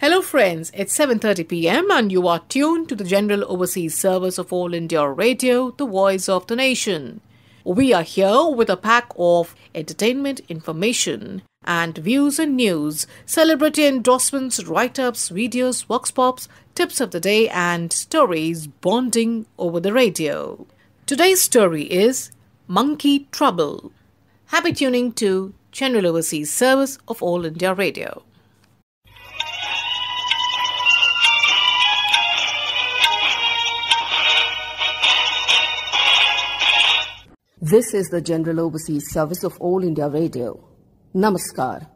Hello friends, it's 7:30 p.m. and you are tuned to the General Overseas Service of All India Radio, the voice of the nation. We are here with a pack of entertainment, information and views and news, celebrity endorsements, write-ups, videos, vox pops, tips of the day and stories bonding over the radio. Today's story is Monkey Trouble. Happy tuning to General Overseas Service of All India Radio. This is the General Overseas Service of All India Radio. Namaskar.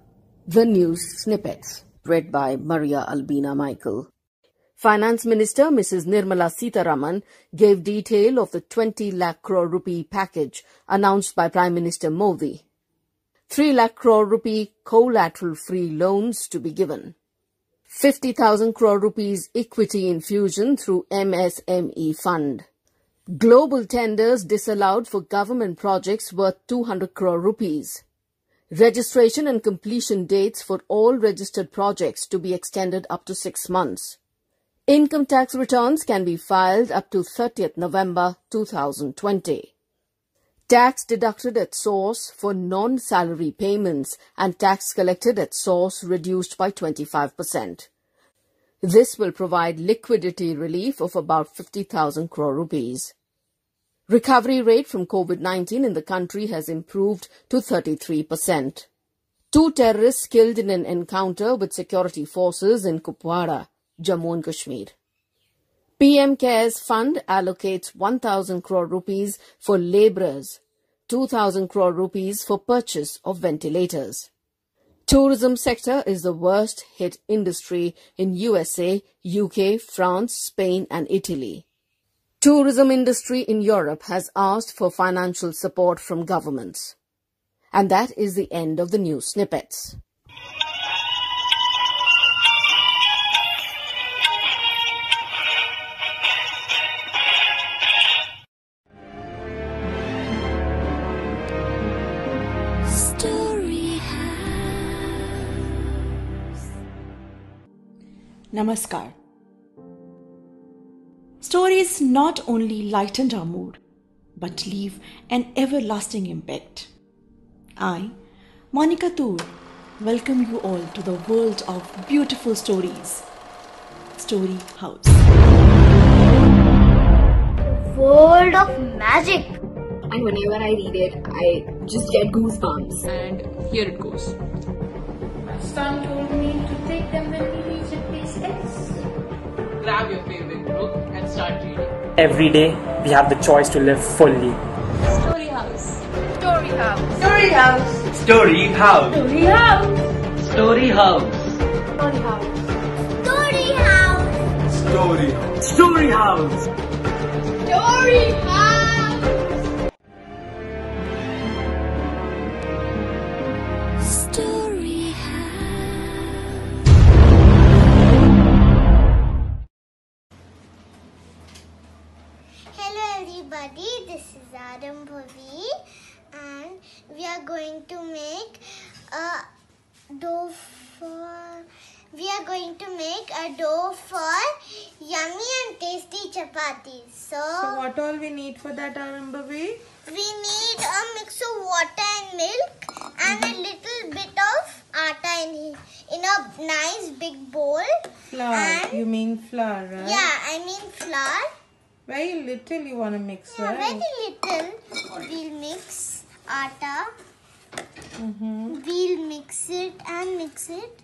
The news snippets, read by Maria Albina Michael. Finance Minister Mrs. Nirmala Sitharaman gave detail of the 20 lakh crore rupee package announced by Prime Minister Modi. 3 lakh crore rupee collateral-free loans to be given. 50,000 crore rupees equity infusion through MSME fund. Global tenders disallowed for government projects worth 200 crore rupees. Registration and completion dates for all registered projects to be extended up to 6 months. Income tax returns can be filed up to 30th November 2020. Tax deducted at source for non-salary payments and tax collected at source reduced by 25%. This will provide liquidity relief of about 50,000 crore rupees. Recovery rate from COVID-19 in the country has improved to 33%. 2 terrorists killed in an encounter with security forces in Kupwara, Jammu and Kashmir. PM CARES Fund allocates 1,000 crore rupees for labourers, 2,000 crore rupees for purchase of ventilators. Tourism sector is the worst hit industry in USA, UK, France, Spain and Italy. Tourism industry in Europe has asked for financial support from governments. And that is the end of the news snippets. Namaskar. Stories not only lighten our mood, but leave an everlasting impact. I, Monica Toor, welcome you all to the world of beautiful stories. Story House. World of magic. And whenever I read it, I just get goosebumps. And here it goes. My son told me to take them when we reach a place X. Grab your favorite book and start reading. Every day, we have the choice to live fully. Story house. Story house. Story house. Story House. Story house. Story House. Story house. Story house. Story House. Story House. Story house. Story house. Hello everybody, this is Bharti and we are going to make a dough for yummy and tasty chapatis. So what all we need for that, Arambavi? we need a mix of water and milk and a little bit of atta in a nice big bowl. Flour. And You mean flour, right? yeah, I mean flour. Very little you want to mix, Yeah, right? very little. We'll mix atta. We'll mix it and mix it.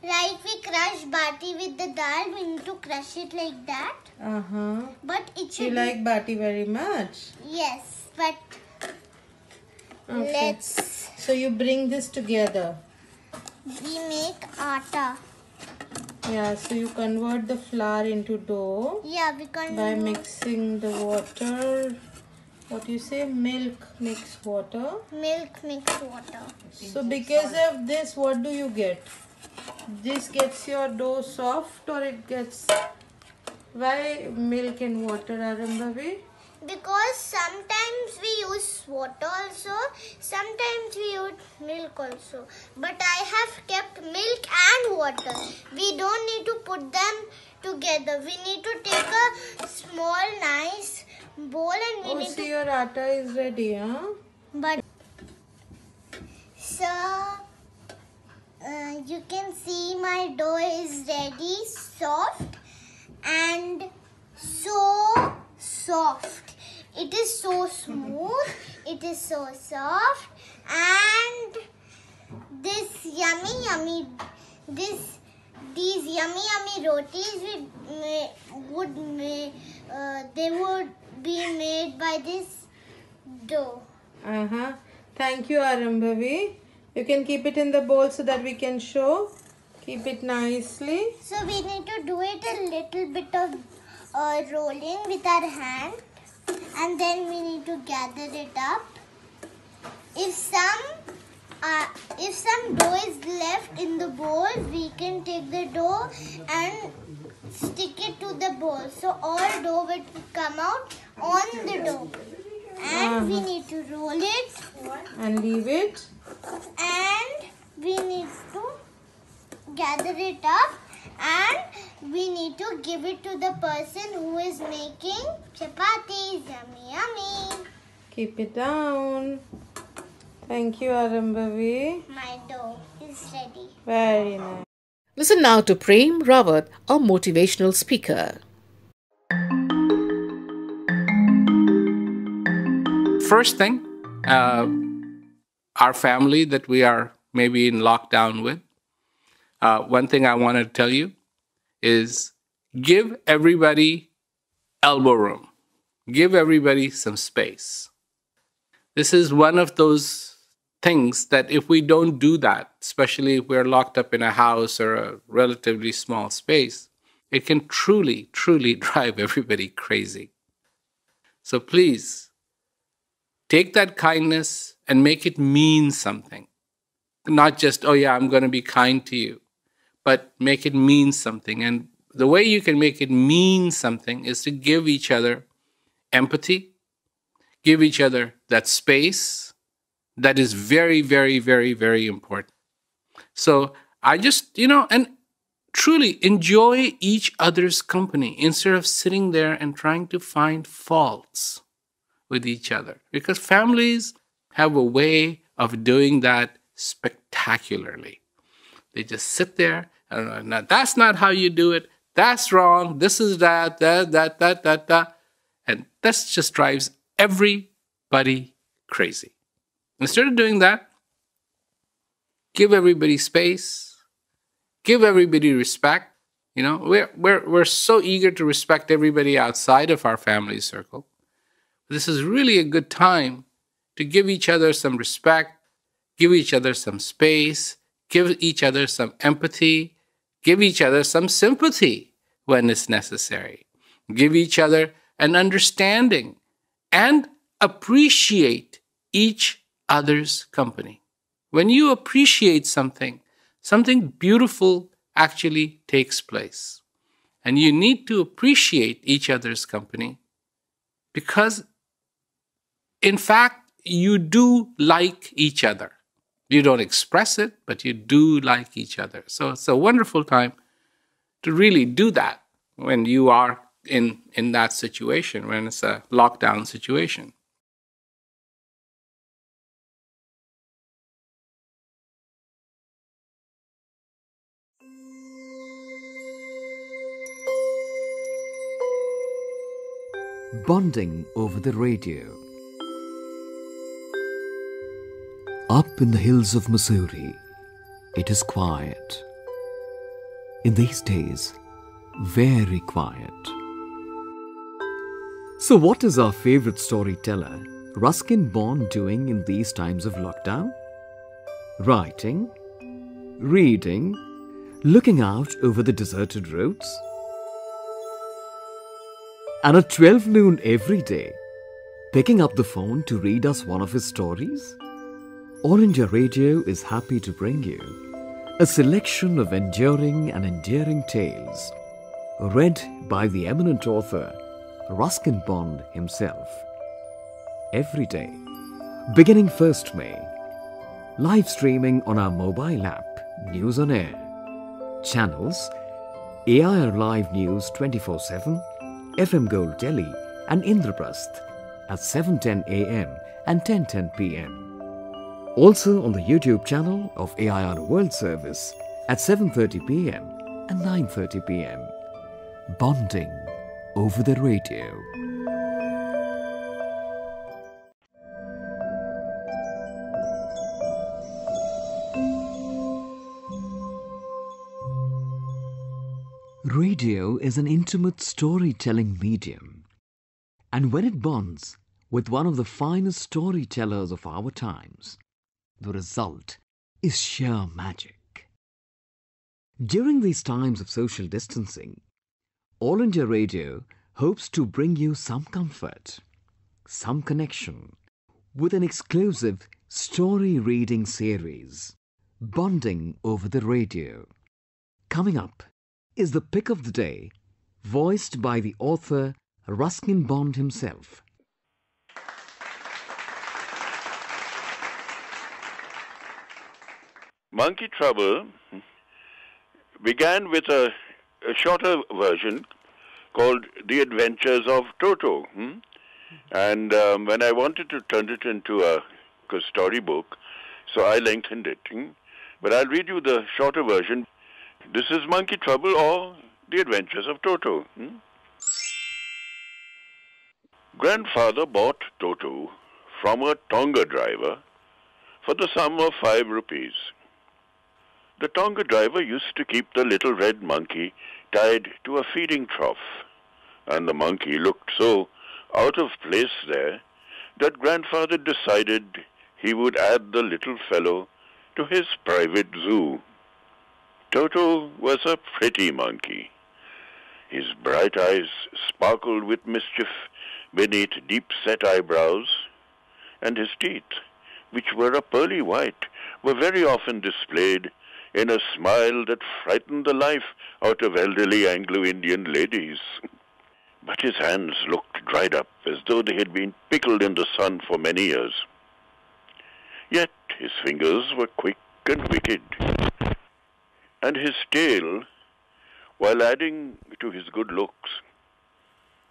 Right, we crush Bharti with the dal. We need to crush it like that. But it should You like Bharti very much? Yes, but Okay. let's... So you bring this together. We make atta. Yeah, so you convert the flour into dough Yeah, we can... by mixing the water. What do you say? Milk mix water. Milk mix water. So because of this, what do you get? This gets your dough soft or it gets... Why milk and water, Arambavi? Because sometimes we use water also, sometimes we use milk also. But I have kept milk and water. We don't need to put them together. We need to take a small nice bowl and we need to... your atta is ready, huh? But so you can see my dough is ready, soft and so soft. It is so smooth, it is so soft, and this yummy these yummy rotis they would be made by this dough. Thank you, Arambhavi. You can keep it in the bowl so that we can show. Keep it nicely. So we need to do it a little bit of rolling with our hand, and then we need to gather it up. If some dough is left in the bowl, we can take the dough and stick it to the bowl. So all dough will come out on the dough. And we need to roll it. And leave it. And we need to gather it up. And we need to give it to the person who is making chapatis. Yummy, yummy. Keep it down. Thank you, Arambhavi. My dough is ready. Very nice. Listen now to Prem Rawat, a motivational speaker. First thing, our family that we are maybe in lockdown with, one thing I want to tell you is give everybody elbow room. Give everybody some space. This is one of those things that if we don't do that, especially if we're locked up in a house or a relatively small space, it can truly, truly drive everybody crazy. So please, take that kindness and make it mean something. Not just, oh yeah, I'm going to be kind to you, but make it mean something. And the way you can make it mean something is to give each other empathy, give each other that space. That is very, very, very, very important. So I just, and truly enjoy each other's company instead of sitting there and trying to find faults with each other. Because families have a way of doing that spectacularly. They just sit there, and no, that's not how you do it. That's wrong. This is that. And that just drives everybody crazy. Instead of doing that, give everybody space, give everybody respect. We're so eager to respect everybody outside of our family circle. This is really a good time to give each other some respect, give each other some space, give each other some empathy, give each other some sympathy when it's necessary, give each other an understanding, and appreciate each other's company. When you appreciate something, something beautiful actually takes place. And you need to appreciate each other's company because, in fact, you do like each other. You don't express it, but you do like each other. So it's a wonderful time to really do that when you are in that situation, when it's a lockdown situation. Bonding over the radio. Up in the hills of Missouri, it is quiet. In these days, very quiet. So what is our favorite storyteller, Ruskin Bond, doing in these times of lockdown? Writing, reading, looking out over the deserted roads. And at 12 noon every day, picking up the phone to read us one of his stories? All India Radio is happy to bring you a selection of enduring and endearing tales read by the eminent author Ruskin Bond himself. Every day, beginning 1st May, live streaming on our mobile app, News on Air. channels AIR Live News 24/7, FM Gold Delhi and Indraprasth at 7:10 a.m. and 10:10 p.m. Also on the YouTube channel of AIR World Service at 7:30 p.m. and 9:30 p.m. Bonding over the radio. Radio is an intimate storytelling medium, and when it bonds with one of the finest storytellers of our times, the result is sheer magic. During these times of social distancing, All India Radio hopes to bring you some comfort, some connection with an exclusive story reading series, Bonding over the Radio. Coming up is the pick of the day, voiced by the author Ruskin Bond himself. Monkey Trouble began with a shorter version called The Adventures of Toto. And when I wanted to turn it into a storybook, so I lengthened it. But I'll read you the shorter version. This is Monkey Trouble or The Adventures of Toto. Grandfather bought Toto from a Tonga driver for the sum of 5 rupees. The Tonga driver used to keep the little red monkey tied to a feeding trough, and the monkey looked so out of place there that grandfather decided he would add the little fellow to his private zoo. Toto was a pretty monkey. His bright eyes sparkled with mischief beneath deep-set eyebrows, and his teeth, which were a pearly white, were very often displayed in a smile that frightened the life out of elderly Anglo-Indian ladies. But his hands looked dried up as though they had been pickled in the sun for many years. Yet his fingers were quick and wicked, and his tail, while adding to his good looks,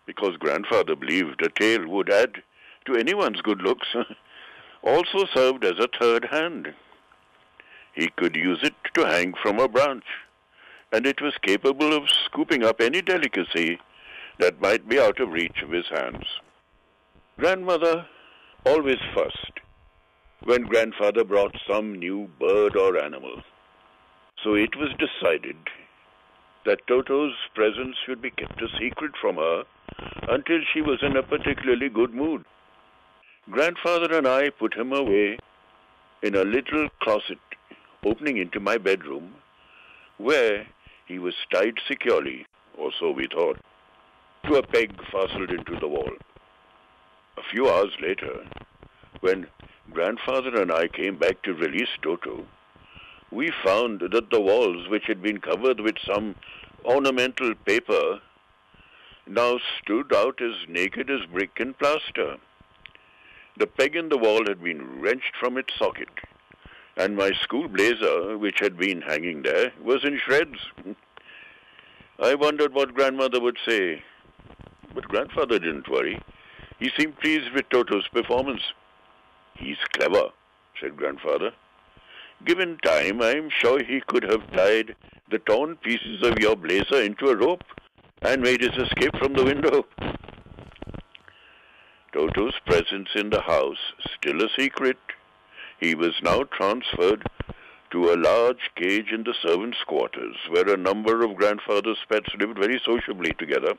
because grandfather believed a tail would add to anyone's good looks, also served as a third hand. He could use it to hang from a branch, and it was capable of scooping up any delicacy that might be out of reach of his hands. Grandmother always fussed when grandfather brought some new bird or animal. So it was decided that Toto's presence should be kept a secret from her until she was in a particularly good mood. Grandfather and I put him away in a little closet opening into my bedroom, where he was tied securely, or so we thought, to a peg fastened into the wall. A few hours later, when grandfather and I came back to release Toto, we found that the walls, which had been covered with some ornamental paper, now stood out as naked as brick and plaster. The peg in the wall had been wrenched from its socket, and my school blazer, which had been hanging there, was in shreds. I wondered what grandmother would say, but grandfather didn't worry. He seemed pleased with Toto's performance. "He's clever," said grandfather. "Given time, I'm sure he could have tied the torn pieces of your blazer into a rope and made his escape from the window." Toto's presence in the house still a secret, he was now transferred to a large cage in the servants' quarters, where a number of grandfather's pets lived very sociably together.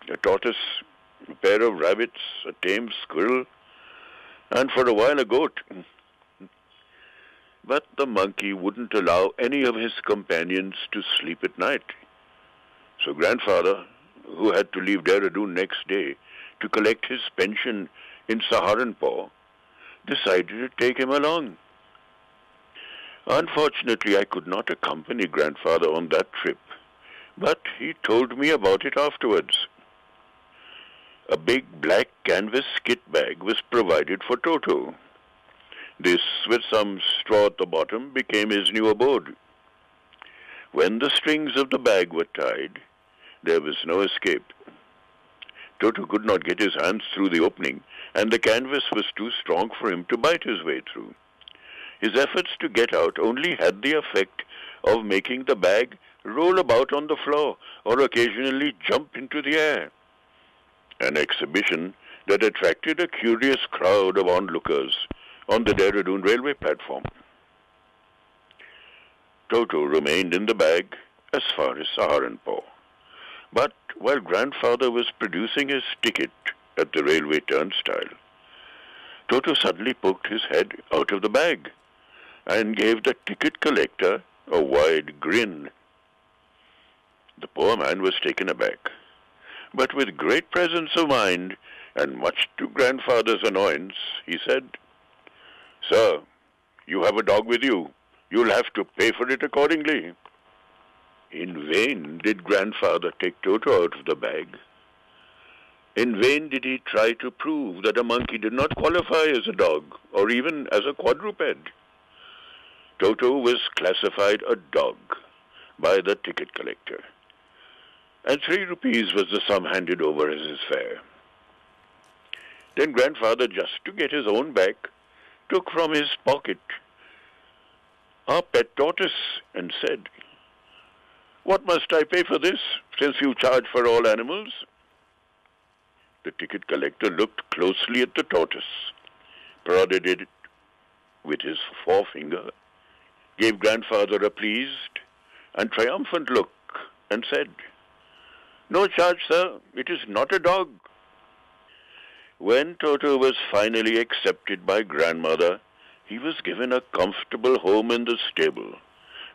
A tortoise, a pair of rabbits, a tame squirrel, and for a while a goat. But the monkey wouldn't allow any of his companions to sleep at night. So grandfather, who had to leave Dehradun next day to collect his pension in Saharanpur, decided to take him along. Unfortunately, I could not accompany grandfather on that trip, but he told me about it afterwards. A big black canvas kit bag was provided for Toto. This, with some straw at the bottom, became his new abode. When the strings of the bag were tied, there was no escape. Toto could not get his hands through the opening, and the canvas was too strong for him to bite his way through. His efforts to get out only had the effect of making the bag roll about on the floor or occasionally jump into the air. An exhibition that attracted a curious crowd of onlookers on the Dehradun railway platform. Toto remained in the bag as far as Saharanpur. But while grandfather was producing his ticket at the railway turnstile, Toto suddenly poked his head out of the bag and gave the ticket collector a wide grin. The poor man was taken aback, but with great presence of mind and much to grandfather's annoyance, he said, "Sir, you have a dog with you. You'll have to pay for it accordingly." In vain did grandfather take Toto out of the bag. In vain did he try to prove that a monkey did not qualify as a dog or even as a quadruped. Toto was classified a dog by the ticket collector, and 3 rupees was the sum handed over as his fare. Then grandfather, just to get his own back, took from his pocket a pet tortoise and said, "What must I pay for this, since you charge for all animals?" The ticket collector looked closely at the tortoise, prodded it with his forefinger, gave grandfather a pleased and triumphant look, and said, "No charge, sir. It is not a dog." When Toto was finally accepted by grandmother, he was given a comfortable home in the stable,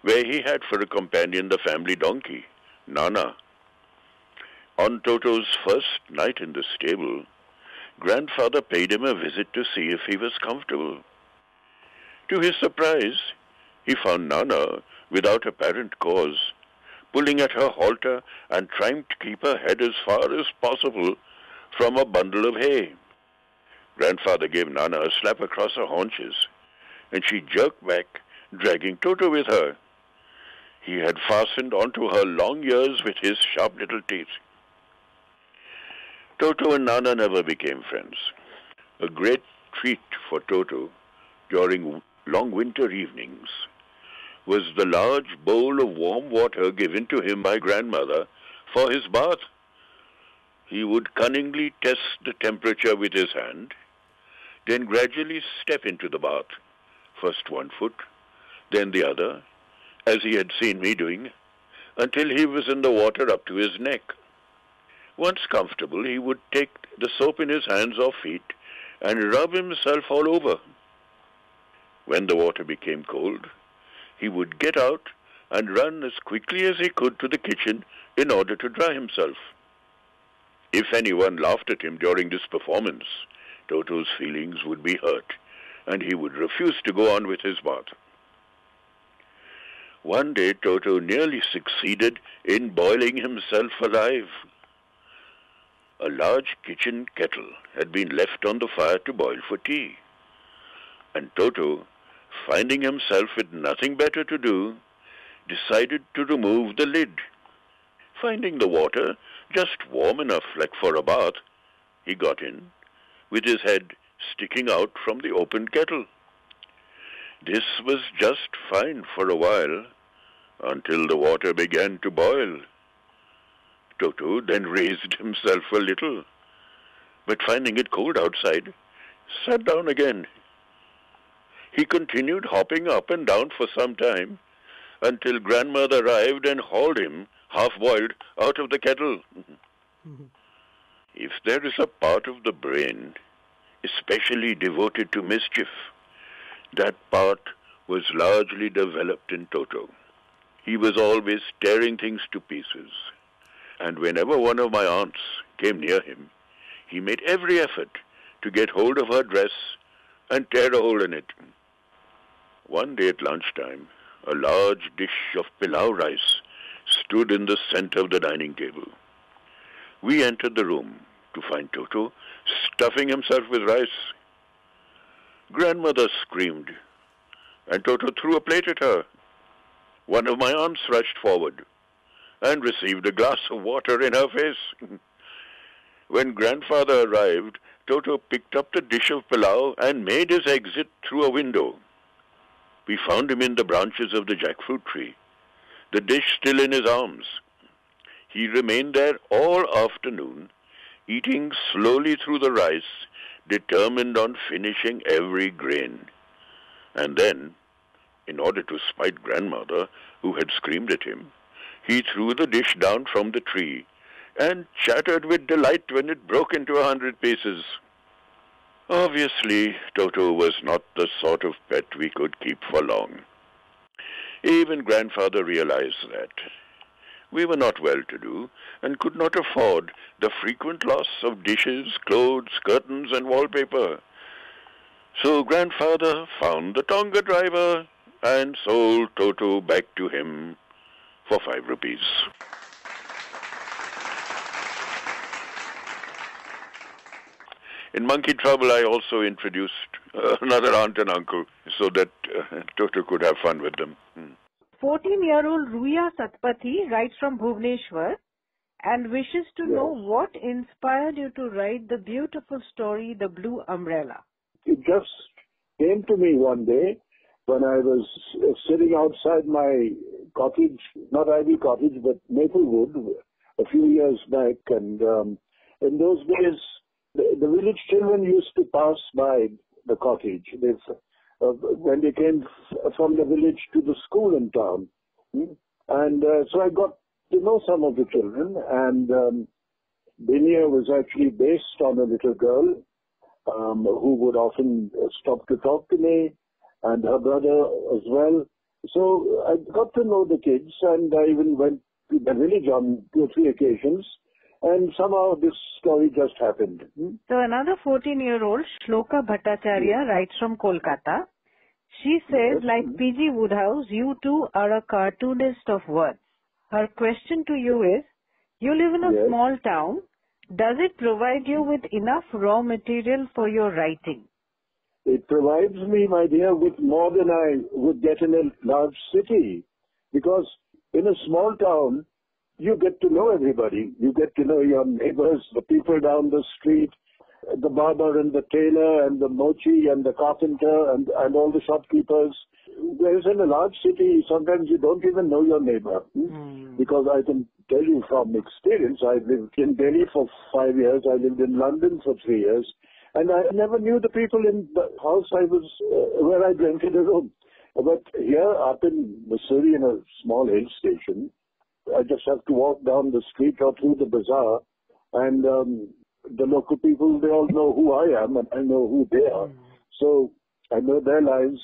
where he had for a companion the family donkey, Nana. On Toto's first night in the stable, grandfather paid him a visit to see if he was comfortable. To his surprise, he found Nana, without apparent cause, pulling at her halter and trying to keep her head as far as possible from a bundle of hay. Grandfather gave Nana a slap across her haunches, and she jerked back, dragging Toto with her. He had fastened onto her long ears with his sharp little teeth. Toto and Nana never became friends. A great treat for Toto during long winter evenings was the large bowl of warm water given to him by grandmother for his bath. He would cunningly test the temperature with his hand, then gradually step into the bath, first one foot, then the other, as he had seen me doing, until he was in the water up to his neck. Once comfortable, he would take the soap in his hands or feet and rub himself all over. When the water became cold, he would get out and run as quickly as he could to the kitchen in order to dry himself. If anyone laughed at him during this performance, Toto's feelings would be hurt, and he would refuse to go on with his bath. One day, Toto nearly succeeded in boiling himself alive. A large kitchen kettle had been left on the fire to boil for tea, and Toto, finding himself with nothing better to do, decided to remove the lid. Finding the water just warm enough like for a bath, he got in, with his head sticking out from the open kettle. This was just fine for a while, until the water began to boil. Toto then raised himself a little, but finding it cold outside, sat down again. He continued hopping up and down for some time, until grandmother arrived and hauled him, half-boiled, out of the kettle. If there is a part of the brain especially devoted to mischief, that part was largely developed in Toto. He was always tearing things to pieces, and whenever one of my aunts came near him, he made every effort to get hold of her dress and tear a hole in it. One day at lunchtime, a large dish of pilau rice stood in the center of the dining table. We entered the room to find Toto stuffing himself with rice. Grandmother screamed, and Toto threw a plate at her. One of my aunts rushed forward and received a glass of water in her face. When grandfather arrived, Toto picked up the dish of pilau and made his exit through a window. We found him in the branches of the jackfruit tree, the dish still in his arms. He remained there all afternoon, eating slowly through the rice, determined on finishing every grain. And then, in order to spite grandmother, who had screamed at him, he threw the dish down from the tree and chattered with delight when it broke into 100 pieces. Obviously, Toto was not the sort of pet we could keep for long. Even grandfather realized that. We were not well-to-do and could not afford the frequent loss of dishes, clothes, curtains, and wallpaper. So grandfather found the Tonga driver and sold Toto back to him for 5 rupees. In Monkey Trouble, I also introduced another aunt and uncle so that Toto could have fun with them. 14-year-old Ruya Satpathy writes from Bhubaneswar and wishes to know what inspired you to write the beautiful story, The Blue Umbrella. It just came to me one day when I was sitting outside my cottage, not Ivy Cottage, but Maplewood, a few years back. And in those days, the village children used to pass by the cottage when they came from the village to the school in town. And so I got to know some of the children. And Binia was actually based on a little girl who would often stop to talk to me, and her brother as well. So I got to know the kids, and I even went to the village on 2 or 3 occasions. And somehow this story just happened. So another 14-year-old, Shloka Bhattacharya, writes from Kolkata. She says, like P.G. Woodhouse, you too are a cartoonist of words. Her question to you is, you live in a small town. Does it provide you with enough raw material for your writing? It provides me, my dear, with more than I would get in a large city. Because in a small town, you get to know everybody. You get to know your neighbors, the people down the street, the barber and the tailor and the mochi and the carpenter and all the shopkeepers. Whereas in a large city, sometimes you don't even know your neighbor. Because I can tell you from experience, I lived in Delhi for 5 years, I lived in London for 3 years, and I never knew the people in the house where I rented a room. But here up in Missouri, in a small hill station, I just have to walk down the street or through the bazaar, and the local people, they all know who I am, and I know who they are. So I know their lives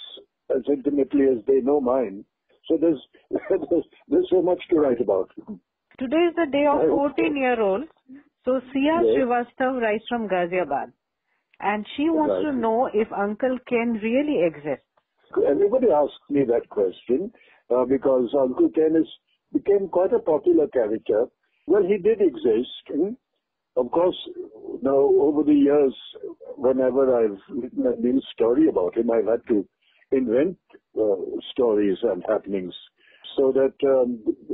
as intimately as they know mine. So there's so much to write about. Today is the day of 14-year-old. So Sia Srivastav writes from Ghaziabad. And she wants to know if Uncle Ken really exists. Everybody asks me that question because Uncle Ken became quite a popular character. Well, he did exist. Of course, now over the years, whenever I've written a new story about him, I've had to invent stories and happenings so that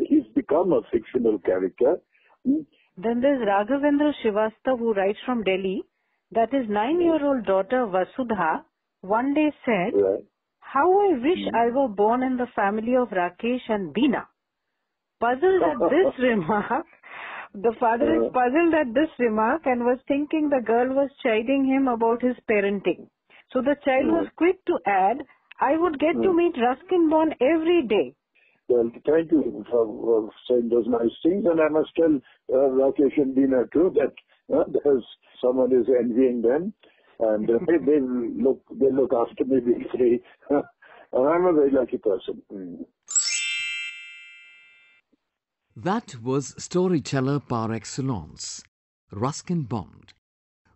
he's become a fictional character. Then there's Raghavendra Srivastav who writes from Delhi that his 9-year-old daughter Vasudha one day said, how I wish I were born in the family of Rakesh and Beena. Puzzled at this remark, the father is puzzled at this remark and was thinking the girl was chiding him about his parenting. So the child was quick to add, I would get to meet Ruskin Bond every day. Well, thank you for saying those nice things, and I must tell Rakesh and Beena too that there's someone is envying them, and they look after me beautifully. I'm a very lucky person. That was storyteller par excellence, Ruskin Bond,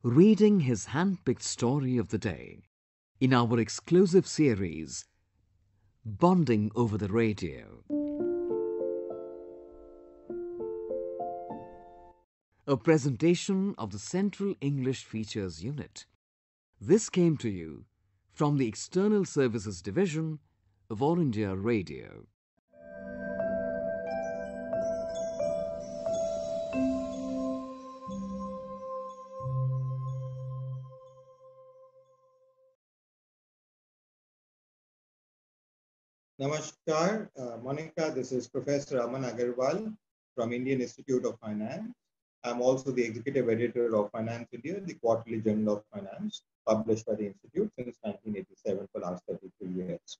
reading his hand-picked story of the day in our exclusive series, Bonding over the Radio. A presentation of the Central English Features Unit. This came to you from the External Services Division of All India Radio. Namaskar, Monica. This is Professor Aman Agarwal from Indian Institute of Finance. I'm also the executive editor of Finance India, the quarterly journal of finance, published by the Institute since 1987 for the last 33 years.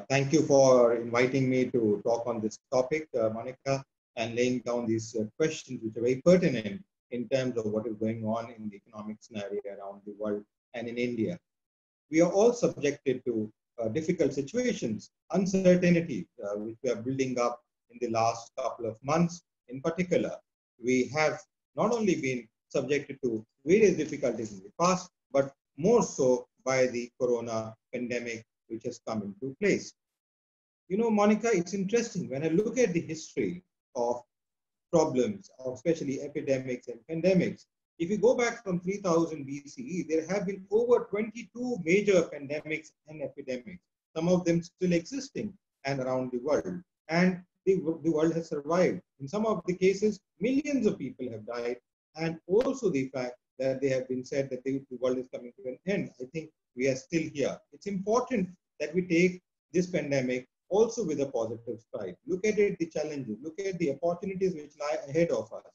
Thank you for inviting me to talk on this topic, Monica, and laying down these questions which are very pertinent in terms of what is going on in the economic scenario around the world and in India. We are all subjected to difficult situations, uncertainty, which we are building up in the last couple of months. In particular, we have not only been subjected to various difficulties in the past, but more so by the corona pandemic, which has come into place. You know, Monica, it's interesting when I look at the history of problems, especially epidemics and pandemics. If you go back from 3000 BCE, there have been over 22 major pandemics and epidemics, some of them still existing and around the world. And the world has survived. In some of the cases, millions of people have died. And also the fact that they have been said that the world is coming to an end. I think we are still here. It's important that we take this pandemic also with a positive side. Look at it, the challenges, look at the opportunities which lie ahead of us.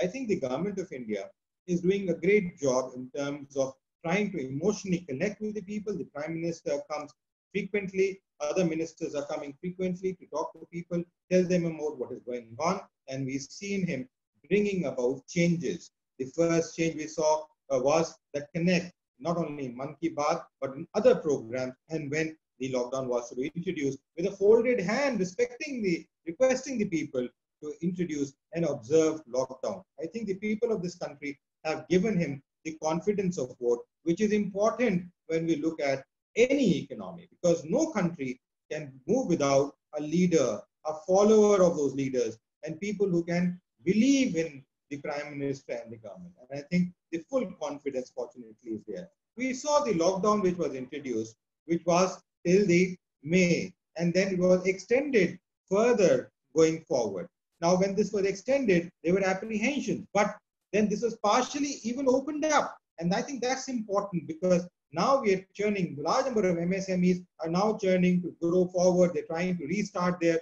I think the government of India is doing a great job in terms of trying to emotionally connect with the people. The Prime Minister comes frequently, other ministers are coming frequently to talk to people, tell them about what is going on, and we've seen him bringing about changes. The first change we saw was that connect, not only in Man Ki Baat, but in other programs, and when the lockdown was to be introduced, with a folded hand, requesting the people to introduce and observe lockdown. I think the people of this country have given him the confidence of vote, which is important when we look at any economy, because no country can move without a leader, a follower of those leaders, and people who can believe in the Prime Minister and the government. And I think the full confidence, fortunately, is there. We saw the lockdown which was introduced, which was till the May, and then it was extended further going forward. Now, when this was extended, there were apprehensions, but then this was partially even opened up. And I think that's important because now we are churning, a large number of MSMEs are now churning to grow forward. They're trying to restart their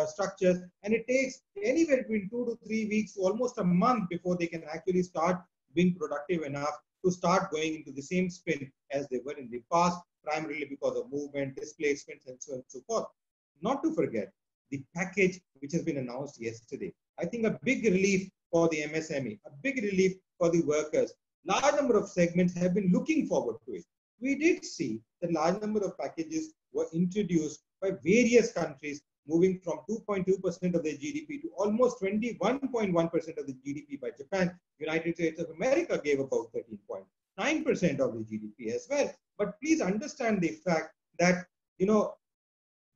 structures. And it takes anywhere between 2 to 3 weeks, almost a month before they can actually start being productive enough to start going into the same spin as they were in the past, primarily because of movement, displacements, and so on and so forth. Not to forget the package which has been announced yesterday. I think a big relief for the MSME, a big relief for the workers. Large number of segments have been looking forward to it. We did see that large number of packages were introduced by various countries, moving from 2.2% of their GDP to almost 21.1% of the GDP by Japan. United States of America gave about 13.9% of the GDP as well. But please understand the fact that, you know,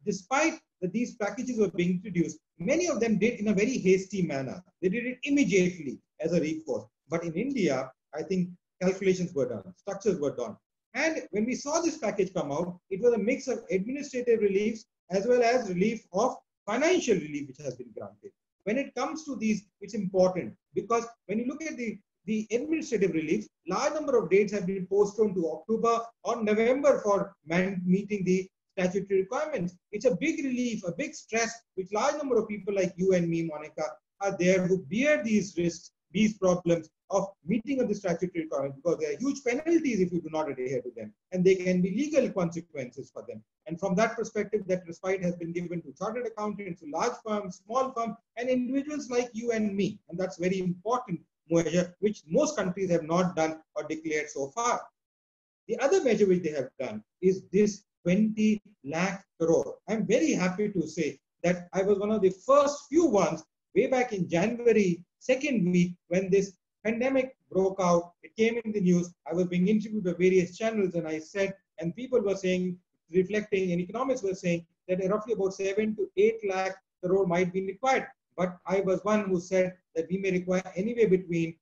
despite that these packages were being introduced, many of them did in a very hasty manner. They did it immediately as a recourse. But in India, I think calculations were done, structures were done. And when we saw this package come out, it was a mix of administrative reliefs as well as relief of financial relief which has been granted. When it comes to these, it's important because when you look at the administrative relief, large number of dates have been postponed to October or November for meeting the statutory requirements. It's a big relief, a big stress, which large number of people like you and me, Monica, are there who bear these risks, these problems of meeting of the statutory requirements, because there are huge penalties if you do not adhere to them, and there can be legal consequences for them. And from that perspective, that respite has been given to chartered accountants, to large firms, small firms, and individuals like you and me. And that's very important measure, which most countries have not done or declared so far. The other measure which they have done is this 20 lakh crore. I'm very happy to say that I was one of the first few ones way back in January, second week, when this pandemic broke out. It came in the news. I was being interviewed by various channels, and I said, and people were saying, reflecting, and economists were saying that roughly about 7 to 8 lakh crore might be required. But I was one who said that we may require anywhere between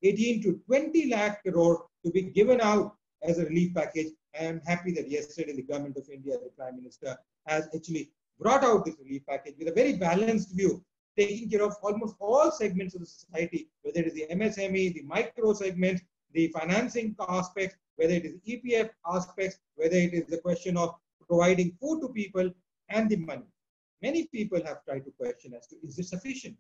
18 to 20 lakh crore to be given out as a relief package. I am happy that yesterday the government of India, the Prime Minister, has actually brought out this relief package with a very balanced view, taking care of almost all segments of the society, whether it is the MSME, the micro segment, the financing aspects, whether it is EPF aspects, whether it is the question of providing food to people. and the money. Many people have tried to question as to, is it sufficient?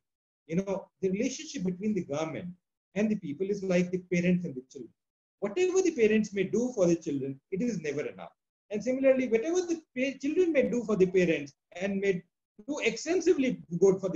You know, the relationship between the government and the people is like the parents and the children. Whatever the parents may do for the children, it is never enough. And similarly, whatever the children may do for the parents and may do extensively good for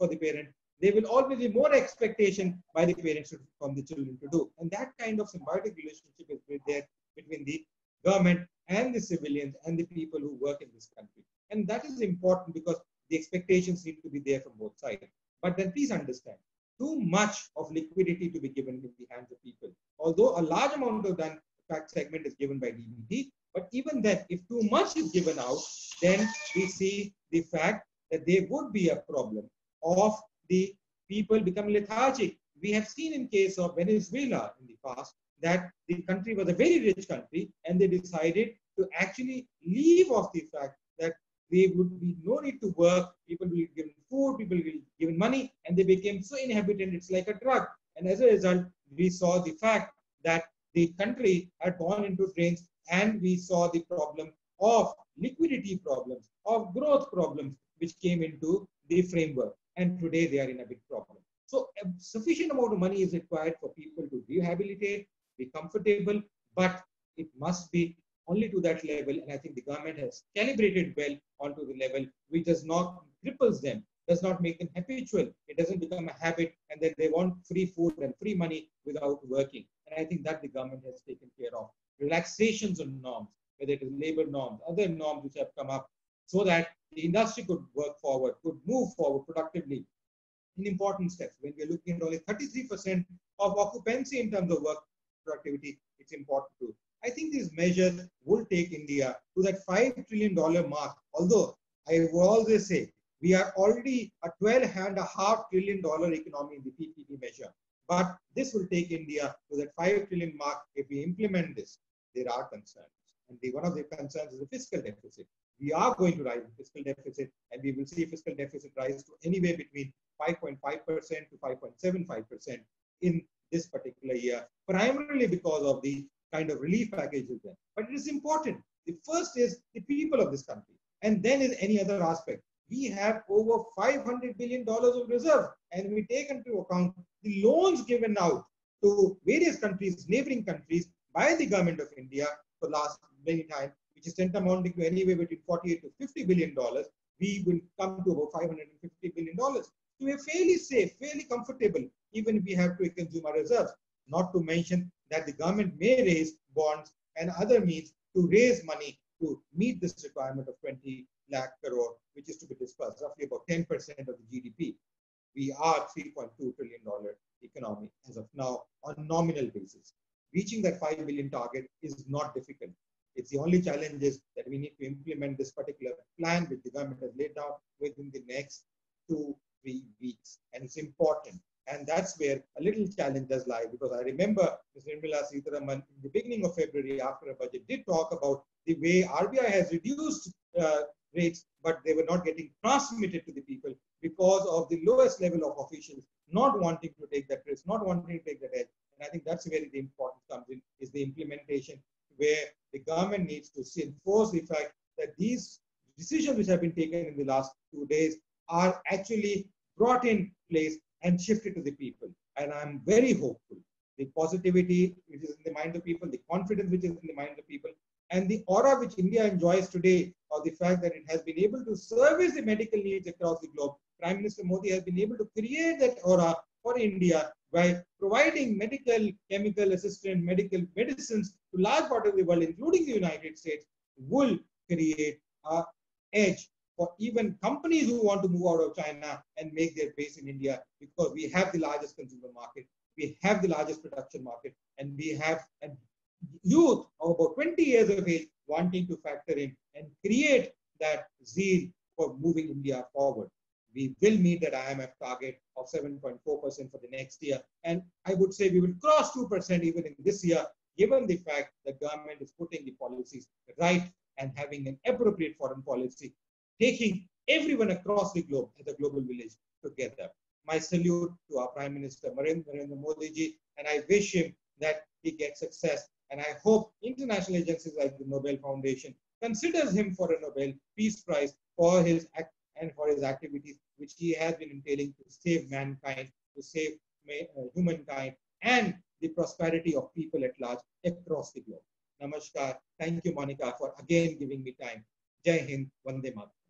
the parent, there will always be more expectation by the parents from the children to do. And that kind of symbiotic relationship is there between the government and the civilians and the people who work in this country. And that is important because the expectations need to be there from both sides. But then please understand, too much of liquidity to be given in the hands of people. Although a large amount of that segment is given by DBT, but even then, if too much is given out, then we see the fact that there would be a problem of the people become lethargic. We have seen in case of Venezuela in the past that the country was a very rich country and they decided to actually leave off the fact that there would be no need to work, people will be given food, people will be given money, and they became so inhabitant, it's like a drug. And as a result, we saw the fact that the country had gone into drains, and we saw the problem of liquidity problems, of growth problems, which came into the framework. And today they are in a big problem. So a sufficient amount of money is required for people to rehabilitate, be comfortable, but it must be only to that level. And I think the government has calibrated well onto the level which does not cripples them, does not make them habitual. It doesn't become a habit and then they want free food and free money without working. And I think that the government has taken care of. Relaxations on norms, whether it is labor norms, other norms which have come up, so that the industry could work forward, could move forward productively in important steps. When we're looking at only 33% of occupancy in terms of work productivity, it's important to. I think these measures will take India to that $5 trillion mark. Although I will always say we are already a $12.5 trillion economy in the PPP measure. But this will take India to that $5 trillion mark if we implement this. There are concerns. And one of the concerns is the fiscal deficit. We are going to rise the fiscal deficit, and we will see fiscal deficit rise to anywhere between 5.5% to 5.75% in this particular year, primarily because of the kind of relief packages there. But it is important. The first is the people of this country, and then is any other aspect. We have over $500 billion of reserve, and we take into account the loans given out to various countries, neighboring countries, by the government of India for last many times, which is amounting to anywhere between $48 to $50 billion. We will come to about $550 billion. So we are fairly safe, fairly comfortable, even if we have to consume our reserves. Not to mention that the government may raise bonds and other means to raise money to meet this requirement of 20 lakh crore, which is to be dispersed, roughly about 10% of the GDP. We are $3.2 trillion economy as of now on nominal basis. Reaching that 5 billion target is not difficult. It's the only challenge is that we need to implement this particular plan which the government has laid down within the next 2-3 weeks. And it's important. And that's where a little challenge does lie, because I remember Ms. Nirmala Sitharaman in the beginning of February after a budget did talk about the way RBI has reduced rates, but they were not getting transmitted to the people because of the lowest level of officials not wanting to take that risk, not wanting to take that edge. And I think that's where the importance comes in, is the implementation, where the government needs to enforce the fact that these decisions which have been taken in the last 2 days are actually brought in place and shifted to the people. And I'm very hopeful. The positivity which is in the mind of people, the confidence which is in the mind of people, and the aura which India enjoys today, or the fact that it has been able to service the medical needs across the globe. Prime Minister Modi has been able to create that aura for India by providing medical, chemical assistant, medical medicines to large part of the world, including the United States, will create an edge for even companies who want to move out of China and make their base in India, because we have the largest consumer market, we have the largest production market, and we have a youth of about 20 years of age wanting to factor in and create that zeal for moving India forward. We will meet that IMF target of 7.4% for the next year. And I would say we will cross 2% even in this year, given the fact that government is putting the policies right and having an appropriate foreign policy, taking everyone across the globe as a global village together. My salute to our Prime Minister Narendra Modi ji, and I wish him that he gets success. And I hope international agencies like the Nobel Foundation considers him for a Nobel Peace Prize for his activities which he has been entailing to save mankind, to save humankind and the prosperity of people at large across the globe. Namaskar. Thank you, Monica, for again giving me time. Jai Hind, Vande Mataram.